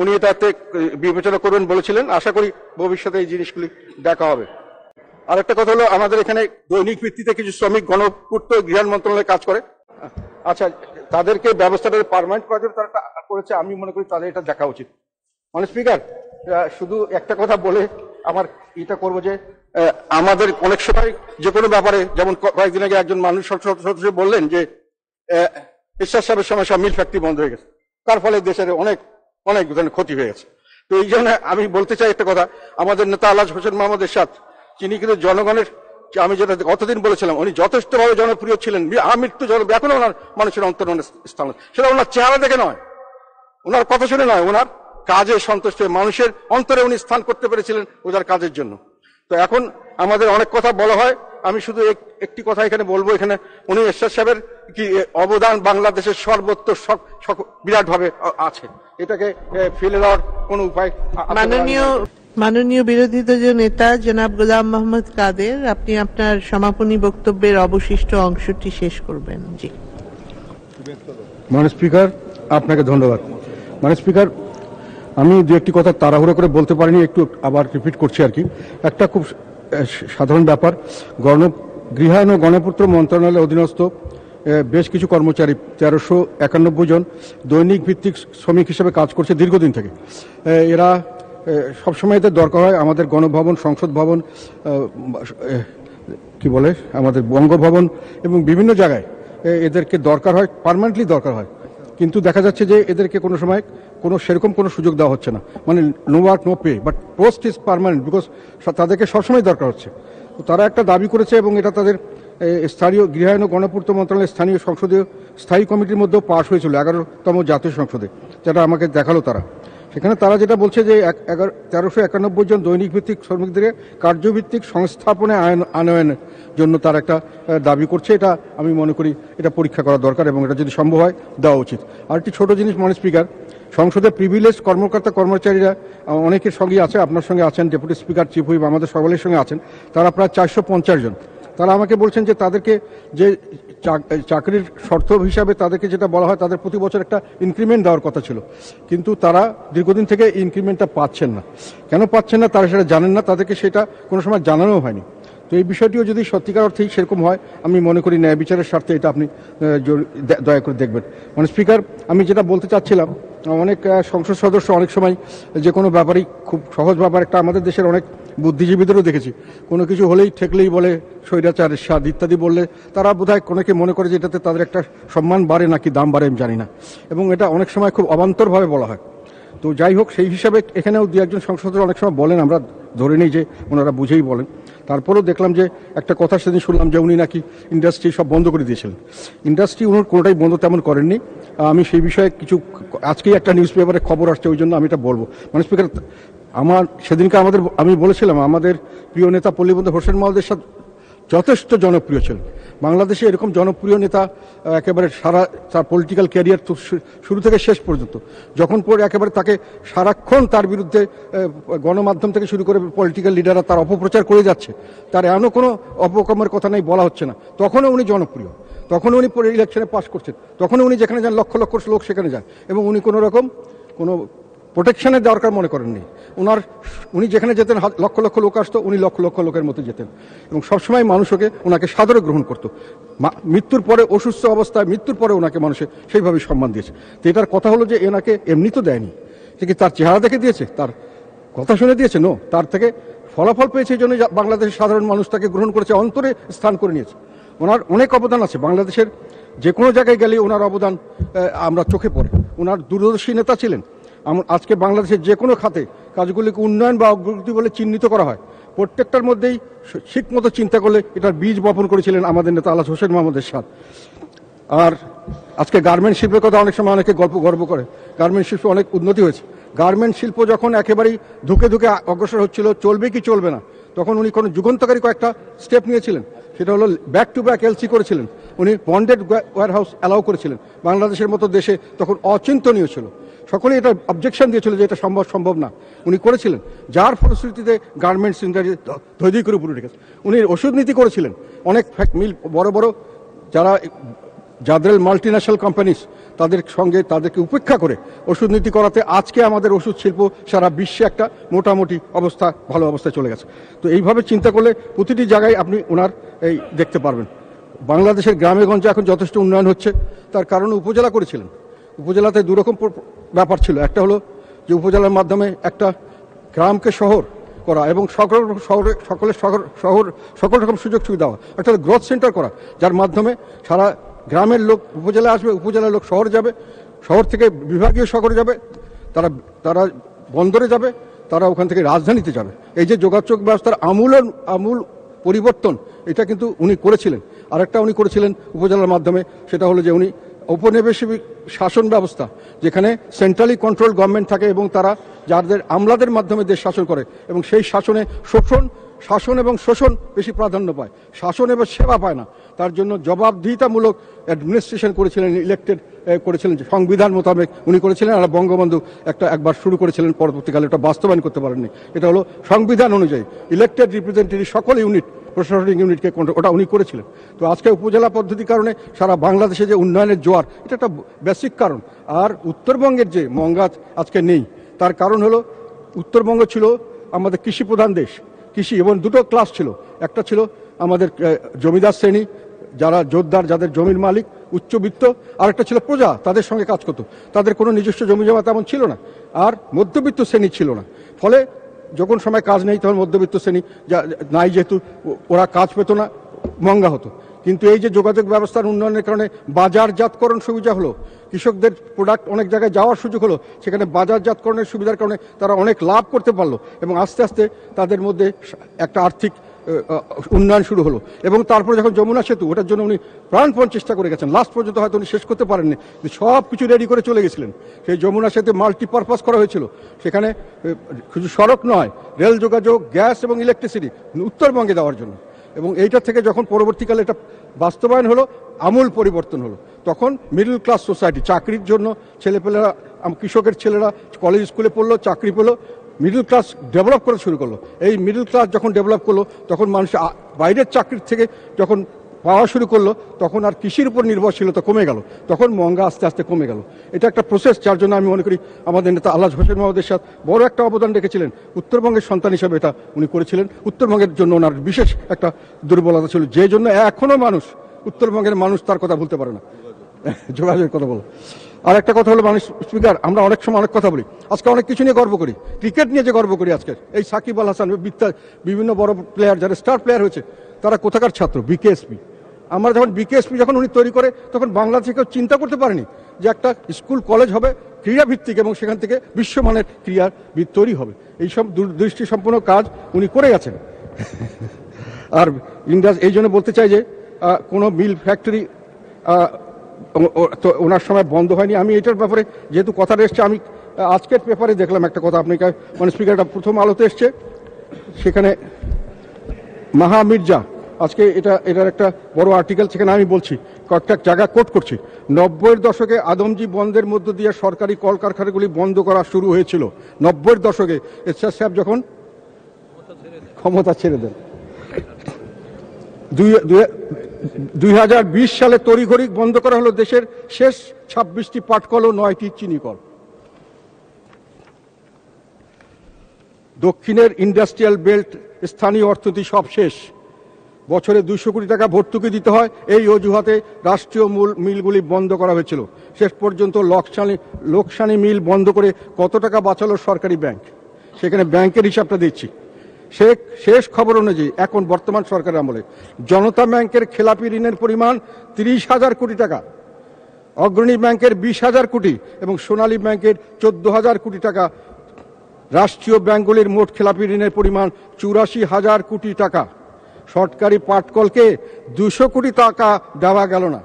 উনি এটাতে বিবেচনা করবেন বলেছিলেন। আশা করি ভবিষ্যতে এই জিনিসগুলি দেখা হবে। আর একটা কথা হলো, আমাদের এখানে দৈনিক ভিত্তিতে কিছু শ্রমিক গণপূর্ত গৃহায়ণ মন্ত্রণালয়ে কাজ করে। আচ্ছা, তাদেরকে ব্যবস্থাটা পার্মানেন্ট করার জন্য তারা করেছে, আমি মনে করি তাদের এটা দেখা উচিত। মানে স্পিকার, শুধু একটা কথা বলে আমার এটা করবো যে আমাদের অনেক সময় যে কোনো ব্যাপারে, যেমন কয়েকদিন আগে একজন মানুষ সদস্য বললেন যে ঈশ্বর সাহেবের সময় সব মিল ফ্যাক্টরি বন্ধ হয়ে গেছে, তার ফলে দেশের অনেক ধরনের ক্ষতি হয়ে গেছে। তো এই জন্য আমি বলতে চাই একটা কথা, আমাদের নেতা আলহাজ হোসেন মোহাম্মদ এরশাদ, তিনি কিন্তু জনগণের, আমি যেটা কতদিন বলেছিলাম, উনি যথেষ্টভাবে জনপ্রিয় ছিলেন, আমৃত্যু এখনো ওনার মানুষের অন্তর্মনে স্থান। সেটা ওনার চেহারা দেখে নয়, ওনার কথা শুনে নয়, ওনার কাজে সন্তুষ্ট হয়ে মানুষের অন্তরে উনি স্থান করতে পেরেছিলেন ওনার কাজের জন্য। তো এখন আমাদের অনেক কথা বলা হয়, আমি শুধু একটি কথা এখানে বলবো, এখানে উনি এরশাদ সাহেবের কি অবদান বাংলাদেশের সর্বত্র বিরাট ভাবে আছে, এটাকে ফেলে দেওয়ার কোন উপায়। মাননীয় বিরোধী দলীয় নেতা জনাব গোলাম মোহাম্মদ কাদের, আপনি আপনার সমাপনী বক্তব্যের অবশিষ্ট অংশটি শেষ করবেন। জি। মাননীয় স্পিকার, আপনাকে ধন্যবাদ। মাননীয় স্পিকার, আমি দু একটি কথা তাড়াহুড়ো করে বলতে পারিনি, একটু আবার রিপিট করছি আর কি। একটা খুব সাধারণ ব্যাপার, গৃহায়ণ ও গণপূর্ত মন্ত্রণালয়ের অধীনস্থ বেশ কিছু কর্মচারী 1391 জন দৈনিক ভিত্তিক শ্রমিক হিসেবে কাজ করছে দীর্ঘদিন থেকে। এরা সবসময় এদের দরকার হয়, আমাদের গণভবন, সংসদ ভবন, কি বলে আমাদের বঙ্গভবন এবং বিভিন্ন জায়গায় এদেরকে দরকার হয়, পার্মানেন্টলি দরকার হয়। কিন্তু দেখা যাচ্ছে যে এদেরকে কোনো সময় সেরকম কোনো সুযোগ দেওয়া হচ্ছে না, মানে no work no pay, but post is permanent, because তাদেরকে সবসময় দরকার হচ্ছে। তো তারা একটা দাবি করেছে এবং এটা তাদের স্থানীয় গৃহায়ণ ও গণপূর্ত মন্ত্রণালয়ের স্থানীয় সংসদীয় স্থায়ী কমিটির মধ্যেও পাশ হয়েছিল 11তম জাতীয় সংসদে, যেটা আমাকে দেখালো তারা। সেখানে তারা যেটা বলছে যে 1391 জন দৈনিক ভিত্তিক শ্রমিকদের কার্যভিত্তিক সংস্থাপনে আনয়নের জন্য তার একটা দাবি করছে। এটা আমি মনে করি এটা পরীক্ষা করা দরকার এবং এটা যদি সম্ভব হয় দেওয়া উচিত। আর একটি ছোট জিনিস মাননীয় স্পিকার, সংসদে প্রিভিলেজ কর্মকর্তা কর্মচারীরা অনেকের সঙ্গেই আছে, আপনার সঙ্গে আছেন, ডেপুটি স্পিকার, চিফ হুইপ, আমাদের সকলের সঙ্গে আছেন, তারা প্রায় 450 জন। তারা আমাকে বলছেন যে তাদেরকে যে চাকরির শর্ত হিসাবে তাদেরকে যেটা বলা হয় তাদের প্রতি বছর একটা ইনক্রিমেন্ট দেওয়ার কথা ছিল, কিন্তু তারা দীর্ঘদিন থেকে ইনক্রিমেন্টটা পাচ্ছেন না। কেন পাচ্ছেন না তারা সেটা জানেন না, তাদেরকে সেটা কোনো সময় জানানো হয়নি। তো এই বিষয়টিও যদি সত্যিকার অর্থেই সেরকম হয়, আমি মনে করি ন্যায় বিচারের স্বার্থে এটা আপনি দয়া করে দেখবেন। মানে স্পিকার, আমি যেটা বলতে চাচ্ছিলাম, অনেক সংসদ সদস্য অনেক সময় যে কোনো ব্যাপারই খুব সহজ ব্যাপার, একটা আমাদের দেশের অনেক বুদ্ধিজীবীদেরও দেখেছি কোনো কিছু হলেই ঠেকলেই বলে স্বৈরাচারের স্বাদ ইত্যাদি বললে তারা বোধহয় অনেকে মনে করে যে এটাতে তাদের একটা সম্মান বাড়ে নাকি দাম বাড়ে আমি জানি না, এবং এটা অনেক সময় খুব অবান্তরভাবে বলা হয়। তো যাই হোক, সেই হিসাবে এখানেও দু একজন সংসদের অনেক সময় বলেন, আমরা ধরে নিই যে ওনারা বুঝেই বলেন। তারপরেও দেখলাম যে একটা কথা সেদিন শুনলাম যে উনি নাকি ইন্ডাস্ট্রি সব বন্ধ করে দিয়েছিলেন। ইন্ডাস্ট্রি উনি কোনোটাই বন্ধ তেমন করেননি। আমি সেই বিষয়ে কিছু, আজকেই একটা নিউজ পেপারে খবর আসছে, ওই জন্য আমি এটা বলবো। মানে স্পিকার, সেদিনকে আমি বলেছিলাম আমাদের প্রিয় নেতা পল্লীবন্ধু হোসেন মহোদয়ের সাথে যথেষ্ট জনপ্রিয় ছিলেন। বাংলাদেশে এরকম জনপ্রিয় নেতা একেবারে সারা তার পলিটিক্যাল ক্যারিয়ার শুরু থেকে শেষ পর্যন্ত, যখন পরে একেবারে তাকে সারাক্ষণ তার বিরুদ্ধে গণমাধ্যম থেকে শুরু করে পলিটিক্যাল লিডাররা তার অপপ্রচার করে যাচ্ছে, তার এমন কোনো অপকর্মের কথা নেই, বলা হচ্ছে না, তখনও উনি জনপ্রিয়, তখনও উনি ইলেকশনে পাস করছেন, তখনও উনি যেখানে যান লক্ষ লক্ষ লোক সেখানে যান, এবং উনি কোনো রকম কোনো প্রোটেকশনের দরকার মনে করেননি। উনি যেখানে যেতেন লক্ষ লক্ষ লোক আসতো, উনি লক্ষ লক্ষ লোকের মতো যেতেন, এবং সবসময় মানুষকে ওনাকে সাদরে গ্রহণ করতো। মৃত্যুর পরে, অসুস্থ অবস্থায় মৃত্যুর পরে ওনাকে মানুষে সেইভাবেই সম্মান দিয়েছে। তো এটার কথা হলো যে এনাকে এমনি তো দেয়নি, সে কি তার চেহারা দেখে দিয়েছে, তার কথা শুনে দিয়েছে? নো, তার থেকে ফলাফল পেয়েছে, এই জন্য বাংলাদেশের সাধারণ মানুষ তাকে গ্রহণ করেছে, অন্তরে স্থান করে নিয়েছে। ওনার অনেক অবদান আছে, বাংলাদেশের যে কোনো জায়গায় গেলে ওনার অবদান আমরা চোখে পড়ে। ওনার দূরদর্শী নেতা ছিলেন। আজকে বাংলাদেশের যে কোনো খাতে কাজগুলিকে উন্নয়ন বা অগ্রগতি বলে চিহ্নিত করা হয়, প্রত্যেকটার মধ্যেই ঠিক মতো চিন্তা করলে এটার বীজ বপন করেছিলেন আমাদের নেতা আলহাজ হোসেন মোহাম্মদ এরশাদ। আর আজকে গার্মেন্ট শিল্পের কথা অনেক সময় অনেকে গর্ব করে, গার্মেন্ট শিল্পে অনেক উন্নতি হয়েছে। গার্মেন্ট শিল্প যখন একেবারেই ধুকে ধুকে অগ্রসর হচ্ছিল, চলবে কি চলবে না, তখন উনি কোনো যুগান্তকারী কয়েকটা স্টেপ নিয়েছিলেন। সেটা হলো ব্যাক টু ব্যাক এলসি করেছিলেন, উনি বন্ডেড ওয়্যারহাউস অ্যালাউ করেছিলেন। বাংলাদেশের মতো দেশে তখন অচিন্তনীয় ছিল, সকলেই এটা অবজেকশন দিয়েছিল যে এটা সম্ভব না, উনি করেছিলেন, যার ফলশ্রুতিতে গার্মেন্টস ইন্ডাস্ট্রি ধৈর্য করে পুরো রেখেছে। উনি ওষুধ নীতি করেছিলেন, অনেক মিল বড় বড় যাদের মাল্টিন্যাশনাল কোম্পানিজ তাদের সঙ্গে তাদেরকে উপেক্ষা করে ওষুধ নীতি করাতে আজকে আমাদের ওষুধ শিল্প সারা বিশ্বে একটা মোটামুটি ভালো অবস্থায় চলে গেছে। তো এইভাবে চিন্তা করলে প্রতিটি জায়গায় আপনি ওনার এই দেখতে পারবেন। বাংলাদেশের গ্রামে গঞ্জে এখন যথেষ্ট উন্নয়ন হচ্ছে, তার কারণে উপজেলা করেছিলেন। উপজেলাতে দুরকম ব্যাপার ছিল, একটা হলো যে উপজেলার মাধ্যমে একটা গ্রামকে শহর করা এবং সকল রকম সুযোগ সুবিধা দেওয়া, একটা হলো গ্রোথ সেন্টার করা, যার মাধ্যমে সারা গ্রামের লোক উপজেলা আসবে, উপজেলার লোক শহর যাবে, শহর থেকে বিভাগীয় শহরে যাবে, তারা বন্দরে যাবে, তারা ওখান থেকে রাজধানীতে যাবে। এই যে যোগাযোগ ব্যবস্থার আমূল পরিবর্তন, এটা কিন্তু উনি করেছিলেন। আরেকটা উনি করেছিলেন উপজেলার মাধ্যমে, সেটা হলো যে উনি ঔপনিবেশিক শাসন ব্যবস্থা, যেখানে সেন্ট্রালি কন্ট্রোল গভর্নমেন্ট থাকে এবং তারা যাদের আমলাদের মাধ্যমে দেশ শাসন করে, এবং সেই শাসনে শাসন এবং শোষণ বেশি প্রাধান্য পায়, শাসন এবং সেবা পায় না। তার জন্য জবাবদিহিতামূলক অ্যাডমিনিস্ট্রেশন করেছিলেন, ইলেক্টেড করেছিলেন, সংবিধান মোতাবেক উনি করেছিলেন। আর বঙ্গবন্ধু একবার শুরু করেছিলেন, পরবর্তীকালে এটা বাস্তবায়ন করতে পারেননি। এটা হলো সংবিধান অনুযায়ী ইলেক্টেড রিপ্রেজেন্টেটিভ সকল ইউনিট, প্রশাসনিক ইউনিটকে ওটা উনি করেছিলেন। তো আজকে উপজেলা পদ্ধতির কারণে সারা বাংলাদেশে যে উন্নয়নের জোয়ার, এটা একটা বেসিক কারণ। আর উত্তরবঙ্গের যে মঙ্গাত আজকে নেই, তার কারণ হলো উত্তরবঙ্গ ছিল আমাদের কৃষি প্রধান দেশ, কৃষি, এবং দুটো ক্লাস ছিল, একটা ছিল আমাদের জমিদার শ্রেণী, যারা জোরদার, যাদের জমির মালিক, উচ্চবিত্ত, আর একটা ছিল প্রজা, তাদের সঙ্গে কাজ করতো, তাদের কোনো নিজস্ব জমি জমা তেমন ছিল না, আর মধ্যবিত্ত শ্রেণী ছিল না। ফলে যখন সময় কাজ নেই তখন মধ্যবিত্ত শ্রেণী নাই, যেহেতু ওরা কাজ পেত না, মঙ্গা হতো। কিন্তু এই যে যোগাযোগ ব্যবস্থার উন্নয়নের কারণে বাজারজাতকরণ সুবিধা হলো, কৃষকদের প্রোডাক্ট অনেক জায়গায় যাওয়ার সুযোগ হলো, সেখানে বাজারজাতকরণের সুবিধার কারণে তারা অনেক লাভ করতে পারলো, এবং আস্তে আস্তে তাদের মধ্যে একটা আর্থিক উন্নয়ন শুরু হলো, এবং তারপরে যখন যমুনা সেতু, ওটার জন্য উনি প্রাণপণ চেষ্টা করে গেছেন, লাস্ট পর্যন্ত হয়তো উনি শেষ করতে পারেননি, সব কিছু রেডি করে চলে গেছিলেন। সেই যমুনা সেতু মাল্টিপারপাস করা হয়েছিল, সেখানে শুধু সড়ক নয়, রেল যোগাযোগ, গ্যাস এবং ইলেকট্রিসিটি উত্তরবঙ্গে দেওয়ার জন্য। এবং এইটা থেকে যখন পরবর্তীকালে এটা বাস্তবায়ন হলো, আমূল পরিবর্তন হলো। তখন মিডল ক্লাস সোসাইটি, চাকরির জন্য ছেলেপেলেরা, কৃষকের ছেলেরা কলেজ স্কুলে পড়লো, চাকরি পেলো, মিডল ক্লাস ডেভেলপ করা শুরু করলো। এই মিডল ক্লাস যখন ডেভেলপ করলো, তখন মানুষ বাইরের চাকরির থেকে যখন পাওয়া শুরু করলো, তখন আর কৃষির উপর নির্ভরশীলতা কমে গেল, তখন মহঙ্গা আস্তে আস্তে কমে গেল। এটা একটা প্রসেস, যার জন্য আমি মনে করি আমাদের নেতা আলহাজ হোসেন মোহাম্মদ এরশাদ বড় একটা অবদান রেখেছিলেন। উত্তরবঙ্গের সন্তান হিসেবে এটা উনি করেছিলেন। উত্তরবঙ্গের জন্য ওনার বিশেষ একটা দুর্বলতা ছিল, যে জন্য এখনো মানুষ, উত্তরবঙ্গের মানুষ তার কথা ভুলতে পারে না, যোগাযোগের কথা বলো। আর একটা কথা হলো, মানুষ স্পিকার, আমরা অনেক সময় অনেক কথা বলি, আজকে অনেক কিছু নিয়ে গর্ব করি, ক্রিকেট নিয়ে যে গর্ব করি আজকে, এই সাকিব আল হাসান, বিভিন্ন বড় প্লেয়ার যারা স্টার প্লেয়ার হয়েছে, তারা কোথাকার ছাত্র? বিকেএসপি। আমরা যখন বিকেএসপি যখন উনি তৈরি করে, তখন বাংলাদেশে কেউ চিন্তা করতে পারেনি যে একটা স্কুল কলেজ হবে ক্রীড়া ভিত্তিক, এবং সেখান থেকে বিশ্বমানের ক্রীড়াবিদ তৈরি হবে। এই সব দূরদৃষ্টি সম্পন্ন কাজ উনি করে গেছেন। আর ইন্ডাস, এই জন্য বলতে চাই যে কোনো মিল ফ্যাক্টরি তো ওনার সময় বন্ধ হয়নি। আমি এটার ব্যাপারে যেহেতু কথাটা এসছে, আমি আজকের পেপারে দেখলাম একটা কথা, আপনি মানে স্পিকারটা প্রথম আলোতে এসছে, সেখানে মাহা মির্জা, আজকে এটার একটা বড় আর্টিকেল, সেখানে আমি বলছি, কয়েকটা জায়গা কোট করছি। 90-এর দশকে আদমজি বন্ধের মধ্য দিয়ে সরকারি কলকারখানাগুলি বন্ধ করা শুরু হয়েছিল। 90-এর দশকে এরশাদ সাহেব যখন ক্ষমতা ছেড়ে দেন, 2020 সালে তড়িঘড়ি বন্ধ করা হলো দেশের শেষ 26টি পাটকল ও 9টি চিনিকল। দক্ষিণের ইন্ডাস্ট্রিয়াল বেল্ট, স্থানীয় অর্থনীতি সব শেষ। বছরে 200 কোটি টাকা ভর্তুকি দিতে হয়, এই অজুহাতে রাষ্ট্রীয় মিলগুলি বন্ধ করা হয়েছিল। শেষ পর্যন্ত লোকসানি মিল বন্ধ করে কত টাকা বাঁচালো সরকারি ব্যাংক, সেখানে ব্যাংকের হিসাবটা দিচ্ছি। শেষ খবর অনুযায়ী এখন বর্তমান সরকারের আমলে জনতা ব্যাংকের খেলাপি ঋণের পরিমাণ 30,000 কোটি টাকা, অগ্রণী ব্যাংকের 20,000 কোটি এবং সোনালী ব্যাংকের 14,000 কোটি টাকা। রাষ্ট্রীয় ব্যাংকগুলির মোট খেলাপি ঋণের পরিমাণ 84,000 কোটি টাকা। সরকারি পাটকলকে 200 কোটি টাকা দেওয়া গেল না,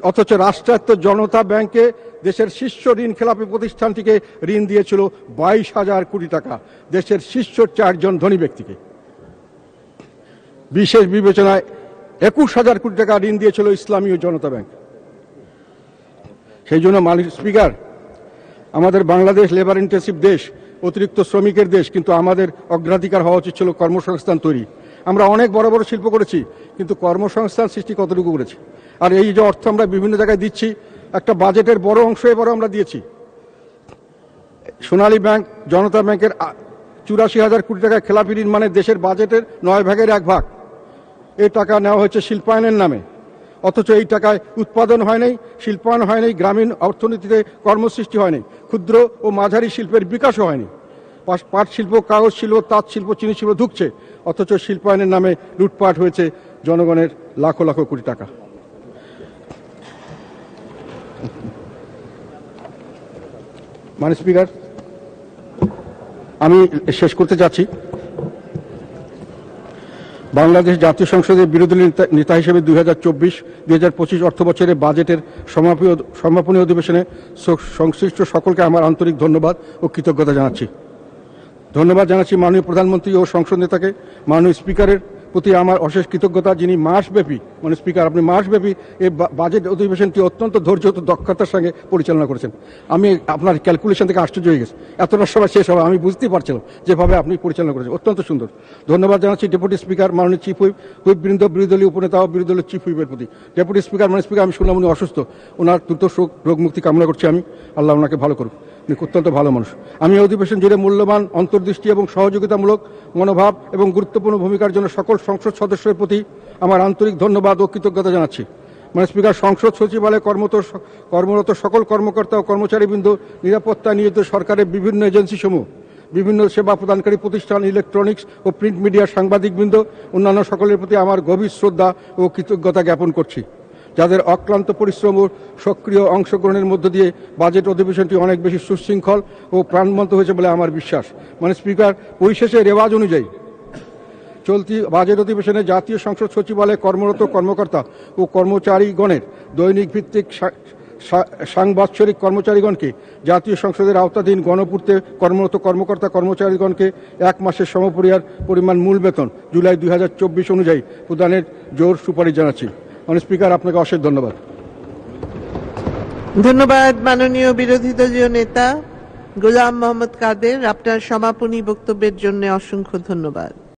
অথচ রাষ্ট্রায়ত্ত জনতা ব্যাংকে দেশের শীর্ষ ঋণ খেলাপি প্রতিষ্ঠানটিকে ঋণ দিয়েছিল 22,000 কোটি টাকা, দেশের শীর্ষ 4 জন ধনী ব্যক্তিকে। বিশেষ বিবেচনায় 21,000 কোটি টাকা ঋণ দিয়েছিল ইসলামী জনতা ব্যাংক। সেই জন্য মাননীয় স্পিকার, আমাদের বাংলাদেশ লেবার ইন্টেন্সিভ দেশ, অতিরিক্ত শ্রমিকের দেশ, কিন্তু আমাদের অগ্রাধিকার হওয়া উচিত ছিল কর্মসংস্থান তৈরি। আমরা অনেক বড় বড় শিল্প করেছি, কিন্তু কর্মসংস্থান সৃষ্টি কতটুকু করেছি? আর এই যে অর্থ আমরা বিভিন্ন জায়গায় দিচ্ছি, একটা বাজেটের বড় অংশ এবারও আমরা দিয়েছি। সোনালী ব্যাংক, জনতা ব্যাংকের 84,000 কোটি টাকা খেলাপি ঋণ, মানে দেশের বাজেটের 9 ভাগের 1 ভাগ। এই টাকা নেওয়া হয়েছে শিল্পায়নের নামে, অথচ এই টাকায় উৎপাদন হয় নাই, শিল্পায়ন হয় নাই, গ্রামীণ অর্থনীতিতে কর্মসৃষ্টি হয়নি, ক্ষুদ্র ও মাঝারি শিল্পের বিকাশও হয়নি। পাট শিল্প, কাগজ শিল্প, তাঁত শিল্প, চিনি শিল্প ঢুকছে, অথচ শিল্পায়নের নামে লুটপাট হয়েছে জনগণের লাখো লাখো কোটি টাকা। মাননীয় স্পিকার, আমি শেষ করতে যাচ্ছি। বাংলাদেশ জাতীয় সংসদের বিরোধী নেতা হিসেবে 2024-2025 অর্থ বছরের বাজেটের সমাপনী অধিবেশনে সংশ্লিষ্ট সকলকে আমার আন্তরিক ধন্যবাদ ও কৃতজ্ঞতা জানাচ্ছি। ধন্যবাদ জানাচ্ছি মাননীয় প্রধানমন্ত্রী ও সংসদ নেতাকে, মাননীয় স্পিকারের প্রতি আমার অশেষ কৃতজ্ঞতা, যিনি মাসব্যাপী, মানে স্পিকার আপনি মাসব্যাপী এই বাজেট অধিবেশনটি অত্যন্ত ধৈর্য ও দক্ষতার সঙ্গে পরিচালনা করেছেন। আমি আপনার ক্যালকুলেশন থেকে আশ্চর্য হয়ে গেছি, এতটা সময় শেষ হবে আমি বুঝতেই পারছিলাম যেভাবে আপনি পরিচালনা করেছেন, অত্যন্ত সুন্দর। ধন্যবাদ জানাচ্ছি ডেপুটি স্পিকার, মাননীয় চিফ হুইপ বৃন্দ, বিরোধী দলীয় উপনেতা ও বিরোধী দলের চিফ হুইপের প্রতি। ডেপুটি স্পিকার, মাননীয় স্পিকার, আমি শুনলাম উনি অসুস্থ, ওনার দ্রুত রোগ মুক্তি কামনা করছি আমি, আল্লাহ ওনাকে ভালো করুক, উনি অত্যন্ত ভালো মানুষ। আমি অধিবেশন জুড়ে মূল্যবান অন্তর্দৃষ্টি এবং সহযোগিতামূলক মনোভাব এবং গুরুত্বপূর্ণ ভূমিকার জন্য সকল সংসদ সদস্যের প্রতি আমার আন্তরিক ধন্যবাদ ও কৃতজ্ঞতা জানাচ্ছি। মানে স্পিকার, সংসদ সচিবালয়ে কর্মরত সকল কর্মকর্তা ও কর্মচারীবৃন্দ, নিরাপত্তা নিয়োজিত সরকারের বিভিন্ন এজেন্সি সমূহ, বিভিন্ন সেবা প্রদানকারী প্রতিষ্ঠান, ইলেকট্রনিক্স ও প্রিন্ট মিডিয়ার সাংবাদিকবৃন্দ, অন্যান্য সকলের প্রতি আমার গভীর শ্রদ্ধা ও কৃতজ্ঞতা জ্ঞাপন করছি, যাদের অক্লান্ত পরিশ্রম ও সক্রিয় অংশগ্রহণের মধ্য দিয়ে বাজেট অধিবেশনটি অনেক বেশি সুশৃঙ্খল ও প্রাণবন্ত হয়েছে বলে আমার বিশ্বাস। মানে স্পিকার, পরিশেষে রেওয়াজ অনুযায়ী চলতি বাজেট অধিবেশনে জাতীয় সংসদ সচিবালয়ে কর্মরত কর্মকর্তা ও কর্মচারীগণের দৈনিক ভিত্তিক সাংবাৎসরিক কর্মচারীগণকে জাতীয় সংসদের আওতাধীন গণপূর্তে কর্মরত কর্মকর্তা কর্মচারীগণকে 1 মাসের সমপরিমাণ মূল বেতন জুলাই 2024 অনুযায়ী প্রদানের জোর সুপারিশ জানাচ্ছি। মাননীয় স্পিকার, আপনাকে অশেষ ধন্যবাদ। ধন্যবাদ মাননীয় বিরোধী দলীয় নেতা গোলাম মোহাম্মদ কাদের। আপনার সমাপনী বক্তব্যের জন্য অসংখ্য ধন্যবাদ।